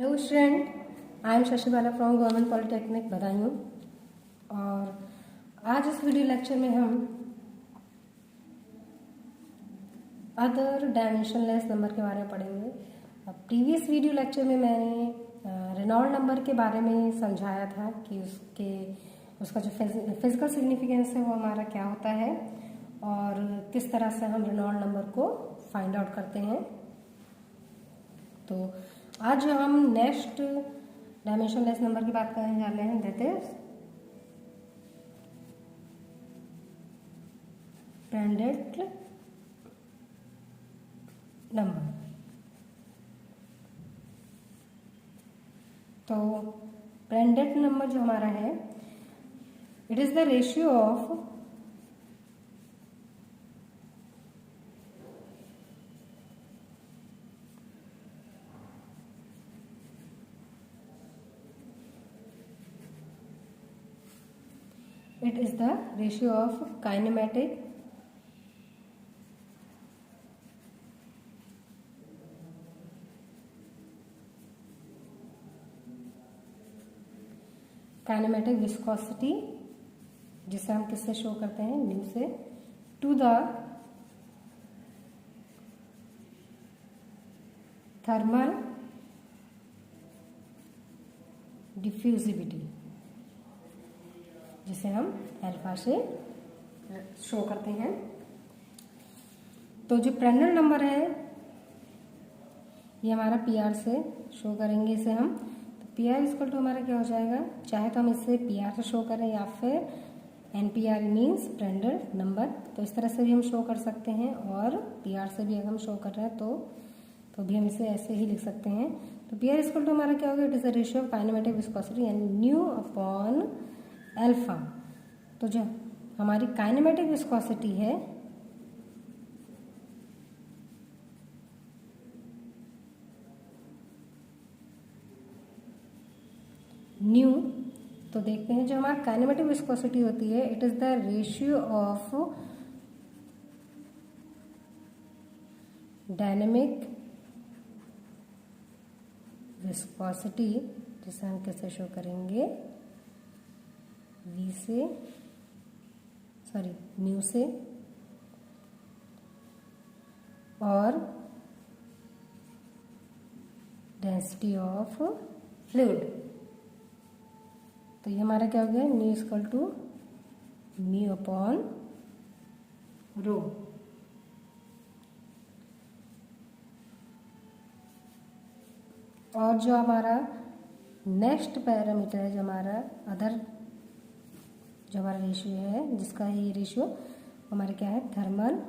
Hello student, I am Shashi Bala from government polytechnic Budaun. और आज इस वीडियो लेक्चर में हम अदर डायमेंशनलेस नंबर के बारे में पढ़ेंगे। अब प्रीवियस वीडियो लेक्चर में मैंने रेनॉल्ड नंबर के बारे में समझाया था कि उसका जो फिजिकल सिग्निफिकेंस है वो हमारा क्या होता है और किस तरह से हम रेनॉल्ड नंबर को फाइंड आउट करते हैं। तो आज जो हम नेक्स्ट डायमेंशनलेस नंबर की बात करने जा रहे हैं, दैट इज प्रेंडेट नंबर। तो प्रेंडेट नंबर जो हमारा है, it is the ratio of kinematic viscosity, जिसे हम किससे शो करते हैं, न्यू से, टू द थर्मल डिफ्यूजिविटी, जिसे हम अल्फा से शो करते हैं। तो जो प्रेंडेट नंबर है ये हमारा पीआर से शो करेंगे इसे हम। तो पीआर इक्वल टू हमारा क्या हो जाएगा, चाहे तो हम इसे पीआर से शो करें या फिर एनपीआर मीन्स प्रेंडेट नंबर, तो इस तरह से भी हम शो कर सकते हैं। और पीआर से भी अगर हम शो कर रहे हैं तो भी हम इसे ऐसे ही लिख सकते हैं। तो पीआर इक्वल टू हमारा क्या होगा, it is the ratio of kinematic viscosity यानी न्यू अपॉन अल्फा। तो जो हमारी काइनेमेटिक विस्कोसिटी है न्यू, तो देखते हैं जो हमारा काइनेमेटिक विस्कोसिटी होती है, it is the ratio of dynamic viscosity, जिसे हम कैसे शो करेंगे, न्यू से, और डेंसिटी ऑफ फ्लूइड। तो ये हमारा क्या हो गया, nu equal to mu upon rho. और जो हमारा नेक्स्ट पैरामीटर है, जो हमारा अदर जो हमारा रेशियो है, जिसका ये रेशियो हमारे क्या है, थर्मल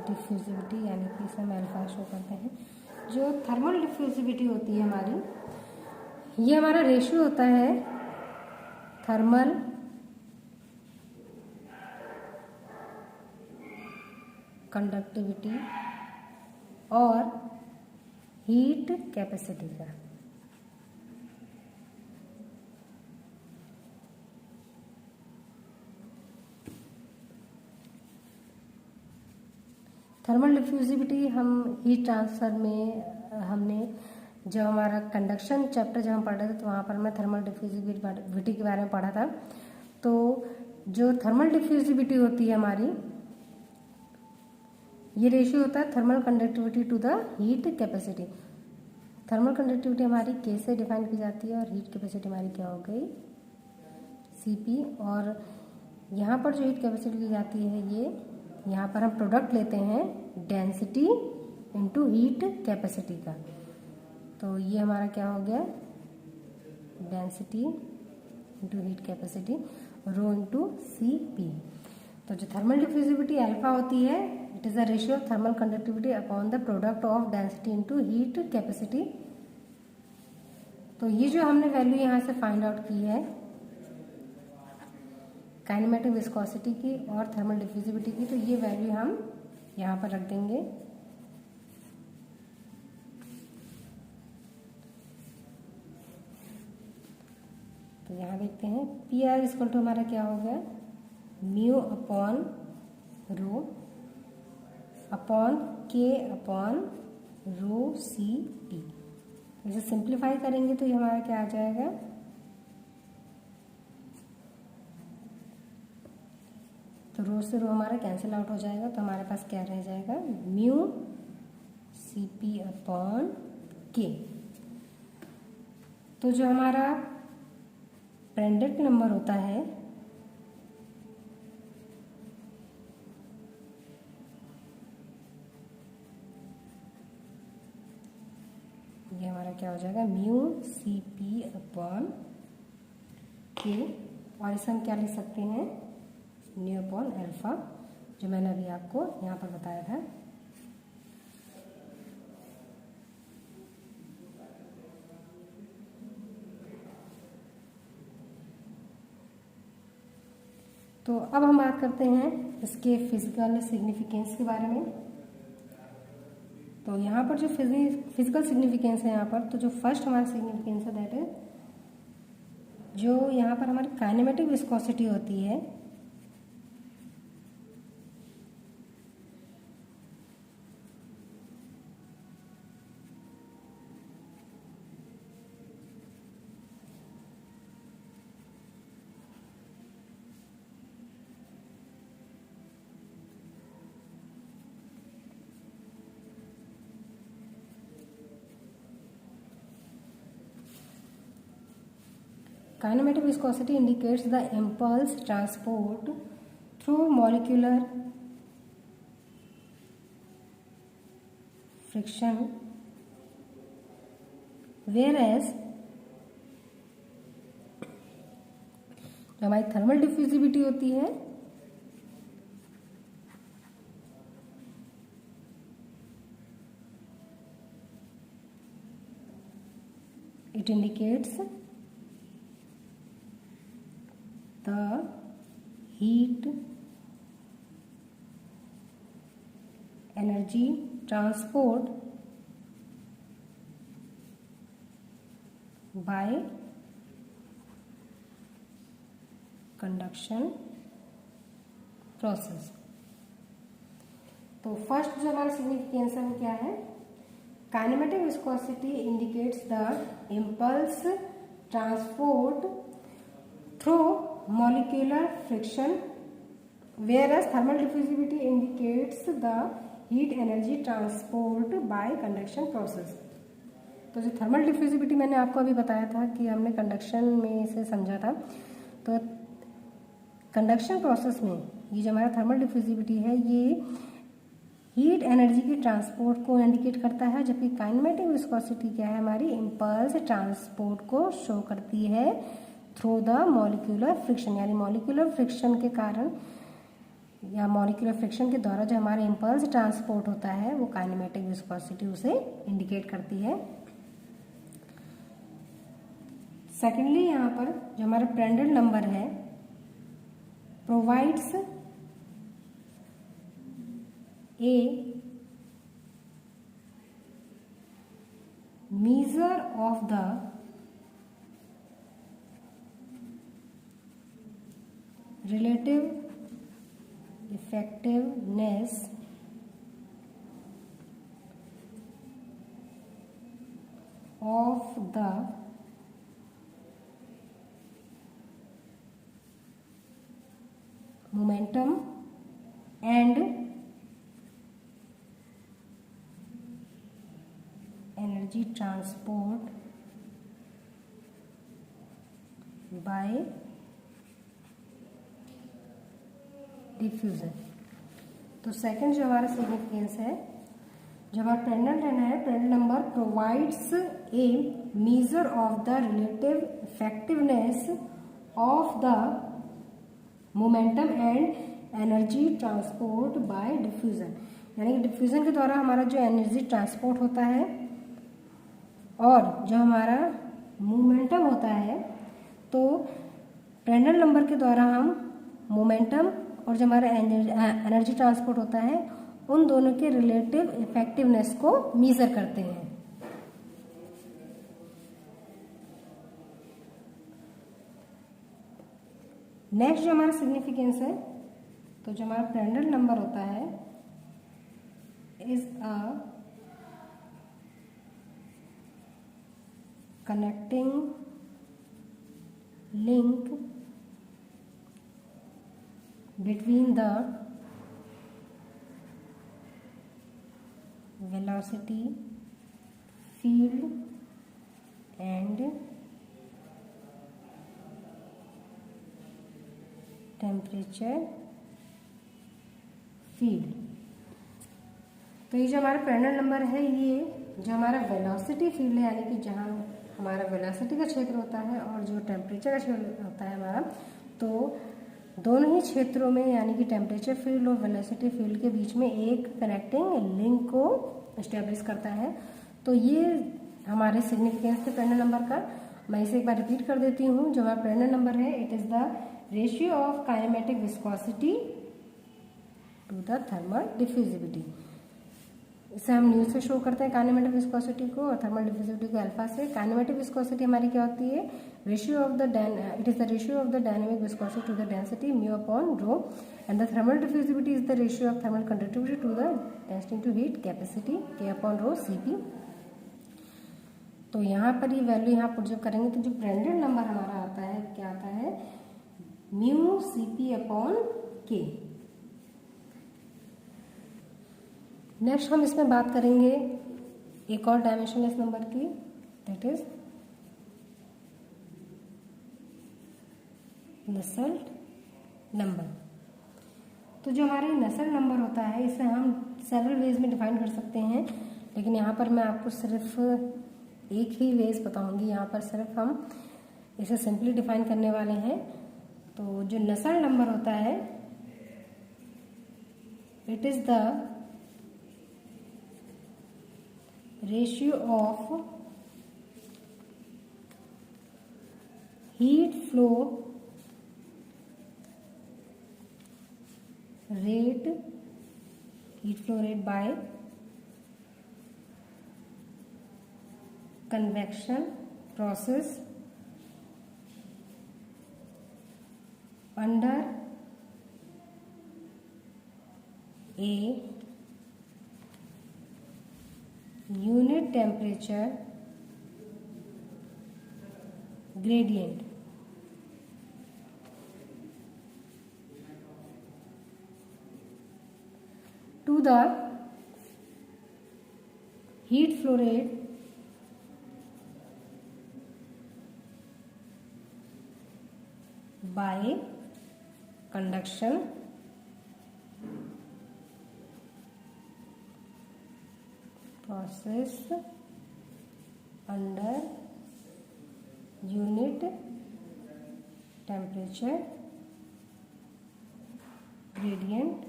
डिफ्यूजिविटी, यानी कि इसे हम अल्फा शो करते हैं। जो थर्मल डिफ्यूजिविटी होती है हमारी, ये हमारा रेशियो होता है थर्मल कंडक्टिविटी और हीट कैपेसिटी का। थर्मल डिफ्यूजिविटी हम हीट ट्रांसफर में हमने जब हमारा कंडक्शन चैप्टर जब हम पढ़ रहे थे तो वहाँ पर मैं थर्मल डिफ्यूजिविटी के बारे में पढ़ा था। तो जो थर्मल डिफ्यूजिविटी होती है हमारी, ये रेशियो होता है thermal conductivity to the heat capacity. Thermal conductivity हमारी के से डिफाइन की जाती है और हीट कैपेसिटी हमारी क्या हो गई, सीपी। और यहाँ पर जो हीट कैपेसिटी ली जाती है, ये यहाँ पर हम प्रोडक्ट लेते हैं डेंसिटी इनटू हीट कैपेसिटी का। तो ये हमारा क्या हो गया, डेंसिटी इनटू हीट कैपेसिटी, रो इनटू सीपी। तो जो थर्मल डिफ्यूजिविटी अल्फा होती है, it is the ratio of thermal conductivity upon the product of density into heat capacity. तो ये जो हमने वैल्यू यहाँ से फाइंड आउट की है काइनेमेटिक विस्कोसिटी की और थर्मल डिफ्यूजिविटी की, तो ये वैल्यू हम यहाँ पर रख देंगे। तो यहाँ देखते हैं पी आर इक्वल टू हमारा क्या हो गया, म्यू अपॉन रो। अपॉन के अपॉन रो सी टी। इसे सिंप्लीफाई करेंगे तो ये हमारा क्या आ जाएगा, तो रो से रो हमारा कैंसिल आउट हो जाएगा, तो हमारे पास क्या रह जाएगा, म्यू सी पी अपॉन के। तो जो हमारा प्रांड्टल नंबर होता है ये हमारा क्या हो जाएगा, म्यू सी पी अपॉन के, और इसे हम क्या लिख सकते हैं, न्यू अपॉन अल्फा, जो मैंने अभी आपको यहाँ पर बताया था। तो अब हम बात करते हैं इसके फिजिकल सिग्निफिकेंस के बारे में। तो यहाँ पर जो फिजिकल सिग्निफिकेंस है यहाँ पर, तो जो फर्स्ट हमारा सिग्निफिकेंस है दैट इज, जो यहाँ पर हमारी काइनेमेटिक विस्कोसिटी होती है, Kinematic viscosity indicates the impulse transport through molecular friction, whereas जो हमारी थर्मल डिफ्यूजिविटी होती है it indicates the heat energy transport by conduction process। तो फर्स्ट जो हमारा सिग्निफिकेंस है वो क्या है, kinematic viscosity indicates the impulse transport through molecular friction, whereas thermal diffusivity indicates the heat energy transport by conduction process। तो जो thermal diffusivity मैंने आपको अभी बताया था कि हमने कंडक्शन में इसे समझा था, तो कंडक्शन प्रोसेस में ये जो हमारा थर्मल डिफ्यूजिविटी है ये हीट एनर्जी की ट्रांसपोर्ट को इंडिकेट करता है, जबकि काइनेमेटिक विस्कोसिटी क्या है, हमारी इम्पल्स ट्रांसपोर्ट को शो करती है थ्रू द मॉलिक्यूलर फ्रिक्शन, यानी मॉलिक्यूलर फ्रिक्शन के कारण या मॉलिक्यूलर फ्रिक्शन के द्वारा जो हमारा इम्पल्स ट्रांसपोर्ट होता है वो काइनेमेटिक विस्कोसिटी उसे इंडिकेट करती है। सेकेंडली यहाँ पर जो हमारा प्रांड्टल नंबर है provides a measure of the relative effectiveness of the momentum and energy transport by diffusion. तो सेकंड जो हमारा सिग्निफिकेंस है, जो हमारा प्रांड्टल लेना है, Prandtl number provides a measure of the relative effectiveness of the momentum and energy transport bye diffusion, यानी कि डिफ्यूजन के द्वारा हमारा जो एनर्जी ट्रांसपोर्ट होता है और जो हमारा मोमेंटम होता है, तो प्रांड्टल नंबर के द्वारा हम मोमेंटम और जो हमारा एनर्जी ट्रांसपोर्ट होता है उन दोनों के रिलेटिव इफेक्टिवनेस को मेजर करते हैं। नेक्स्ट जो हमारा सिग्निफिकेंस है, तो जो हमारा प्रांड्टल नंबर होता है a connecting link between the velocity field and temperature field। तो ये जो हमारा पैरेलल नंबर है, ये जो हमारा वेलोसिटी फील्ड है, यानी कि जहाँ हमारा वेलोसिटी का क्षेत्र होता है और जो टेम्परेचर का क्षेत्र होता है हमारा, तो दोनों ही क्षेत्रों में यानी कि टेम्परेचर फील्ड और वेलोसिटी फील्ड के बीच में एक कनेक्टिंग लिंक को एस्टेब्लिश करता है। तो ये हमारे सिग्निफिकेंस थे पैरेलल नंबर का। मैं इसे एक बार रिपीट कर देती हूँ। जो हमारा पैरेलल नंबर है, it is the ratio of kinematic viscosity to the thermal diffusivity. इसे हम न्यू से शो करते हैं काइनेमेटिक विस्कोसिटी को और थर्मल डिफ्यूजिविटी को अल्फा से। काइनेमेटिक विस्कोसिटी हमारी क्या होती है? Ratio of the it is the ratio of the dynamic viscosity to the density mu upon rho, and the thermal diffusivity is the ratio of thermal conductivity to the density to heat capacity के upon rho Cp। तो यहाँ पर ये value यहाँ put जब करेंगे तो जो पैरेलल नंबर हमारा आता है, क्या आता है? म्यू Cp अपॉन के। नेक्स्ट हम इसमें बात करेंगे एक और डायमेंशनलेस नंबर की, दैट इज नसेल्ट नंबर। तो जो हमारे नसेल्ट नंबर होता है, इसे हम सेवरल वेज में डिफाइन कर सकते हैं, लेकिन यहाँ पर मैं आपको सिर्फ एक ही वेज बताऊंगी। यहाँ पर सिर्फ हम इसे सिंपली डिफाइन करने वाले हैं। तो जो नसेल्ट नंबर होता है, it is the ratio of heat flow rate by convection process under a unit temperature gradient। to the heat flow rate by conduction process under unit temperature gradient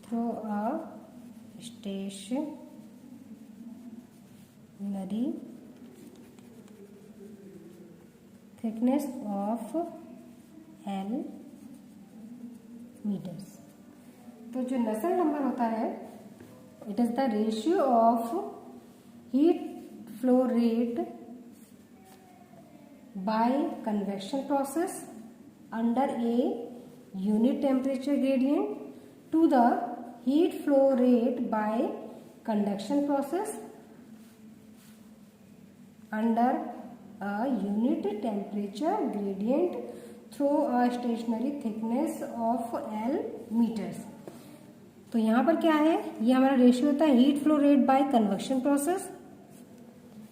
through a stationary thickness of L meters। तो जो Nusselt number होता है, it is the ratio of heat flow rate by convection process under a unit temperature gradient to the heat flow rate by conduction process under a unit temperature gradient through a stationary thickness of L metres. तो यहाँ पर क्या है? ये हमारा ratio होता है heat flow rate by convection process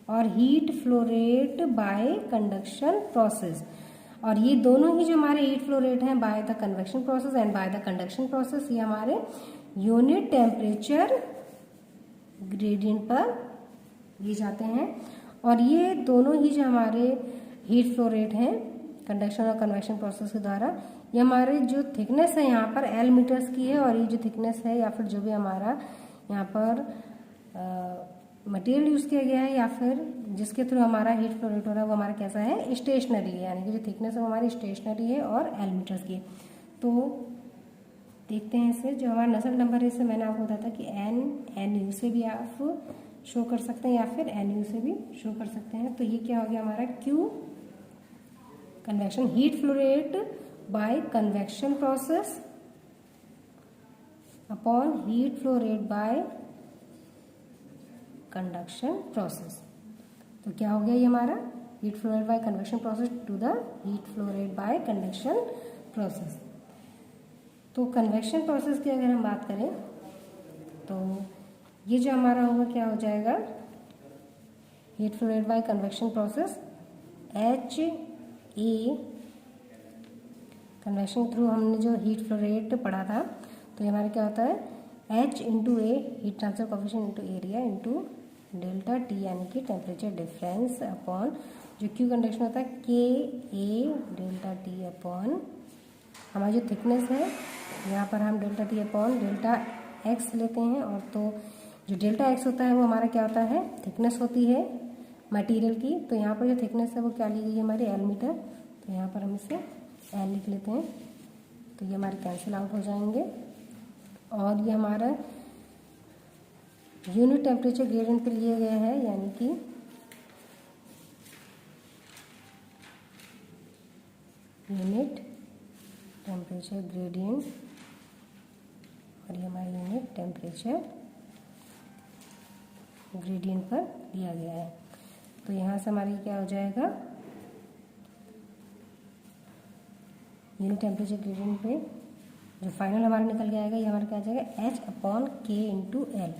और heat flow rate by conduction process. और ये दोनों ही जो हमारे हीट फ्लो रेट हैं by the convection process and by the conduction process, ये हमारे यूनिट टेम्परेचर ग्रेडियंट पर दिए जाते हैं। और ये दोनों ही जो हमारे हीट फ्लो रेट हैं कंडक्शन और कन्वेक्शन प्रोसेस के द्वारा, ये हमारे जो थिकनेस है यहाँ पर L मीटर्स की है, और ये जो थिकनेस है या फिर जो भी हमारा यहाँ पर मटेरियल यूज़ किया गया है या फिर जिसके थ्रू हमारा हीट फ्लो रेट हो रहा है, वो हमारा कैसा है? स्टेशनरी है, यानी कि जो थिकनेस है वो हमारी स्टेशनरी है और L मीटर्स की है। तो देखते हैं इसे। जो हमारा नसेल्ट नंबर है, इसे मैंने आपको बताया था कि NU से भी आप शो कर सकते हैं या फिर NU से भी शो कर सकते हैं। तो ये क्या हो गया हमारा? Q convection heat flow rate by convection process upon heat flow rate by conduction process. तो क्या हो गया ये हमारा heat flow rate by convection process to the heat flow rate by conduction process. तो कन्वेक्शन प्रोसेस की अगर हम बात करें तो ये जो हमारा होगा क्या हो जाएगा, heat flow rate by convection process H A, convection through हमने जो हीट फ्लो रेट पढ़ा था, तो ये हमारा क्या होता है H into A heat transfer coefficient into area into delta T यानी कि टेम्परेचर डिफरेंस अपॉन जो क्यू कंडक्शन होता है के ए डेल्टा टी अपॉन हमारी जो थिकनेस है, यहाँ पर हम delta T upon delta x लेते हैं। और तो जो डेल्टा एक्स होता है वो हमारा क्या होता है, थिकनेस होती है मटेरियल की। तो यहाँ पर जो थिकनेस है वो क्या ली गई है हमारी एल मीटर, तो यहाँ पर हम इसे एल लिख लेते हैं। तो ये हमारे कैंसिल आउट हो जाएंगे और ये हमारा यूनिट टेम्परेचर ग्रेडियंट पे लिया गया है, यानी कि यूनिट टेम्परेचर ग्रेडियंट और ये हमारा यूनिट टेम्परेचर ग्रेडियंट पर दिया गया है। तो यहाँ से हमारी क्या हो जाएगा, यूनिट टेम्परेचर ग्रेडियंट पे जो फाइनल हमारा निकल के आएगा ये हमारा क्या आ जाएगा एच अपॉन के इंटू एल।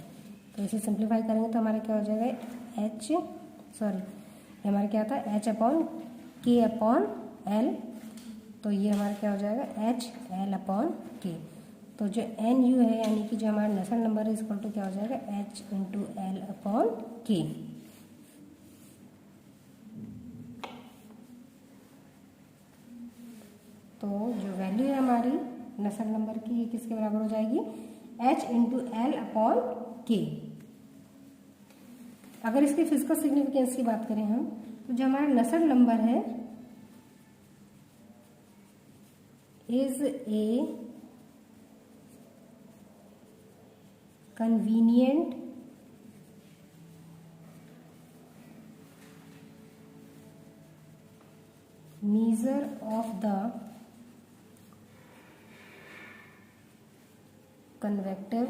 तो इसे सिंप्लीफाई करेंगे तो हमारा क्या हो जाएगा ये हमारा क्या आता है एच अपॉन के अपॉन एल। तो ये हमारा क्या हो जाएगा एच एल अपॉन के। तो जो एन यू है यानी कि जो हमारा नसल नंबर है इसको तो क्या हो जाएगा एच इंटू एल अपॉन के। तो जो वैल्यू है हमारी नसल नंबर की ये किसके बराबर हो जाएगी एच इंटू एल अपॉन के। अगर इसके फिजिकल सिग्निफिकेंस की बात करें हम तो जो हमारा नसल नंबर है is a convenient measure of the convective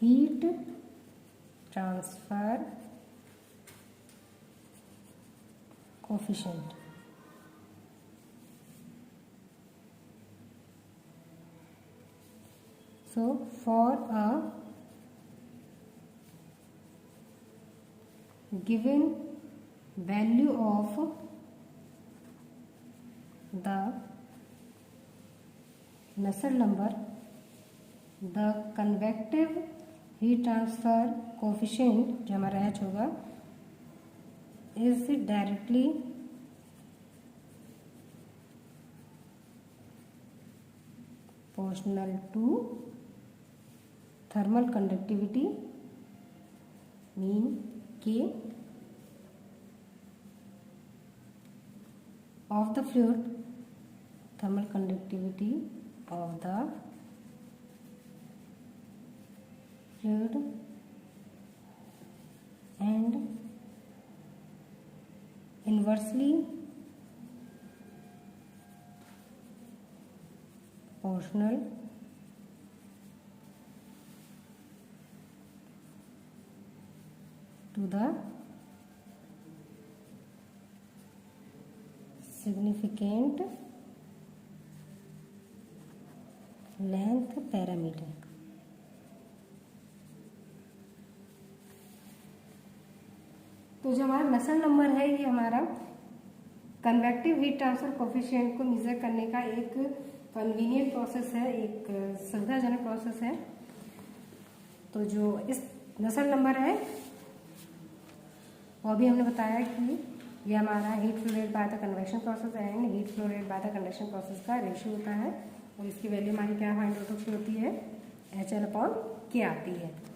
heat transfer coefficient। So for a given value of the Nusselt number, the convective heat transfer coefficient जो हमारा H होगा is directly proportional to thermal conductivity mean K of the fluid, thermal conductivity of the fluid and inversely proportional to the significant length parameter। तो जो हमारा नसल number है ये हमारा कन्वेक्टिव हीट ट्रांसफर कोफिशिएंट को मेजर करने का एक कन्वीनियंट प्रोसेस है, एक सुविधाजनक प्रोसेस है। तो जो इस नसल नंबर है वो भी हमने बताया कि ये हमारा heat flow rate bye the convection process and heat flow rate bye the conduction process का रेशियो होता है और इसकी वैल्यू हमारी क्या फाइंड आउट होती है एच एल अपॉन के आती है।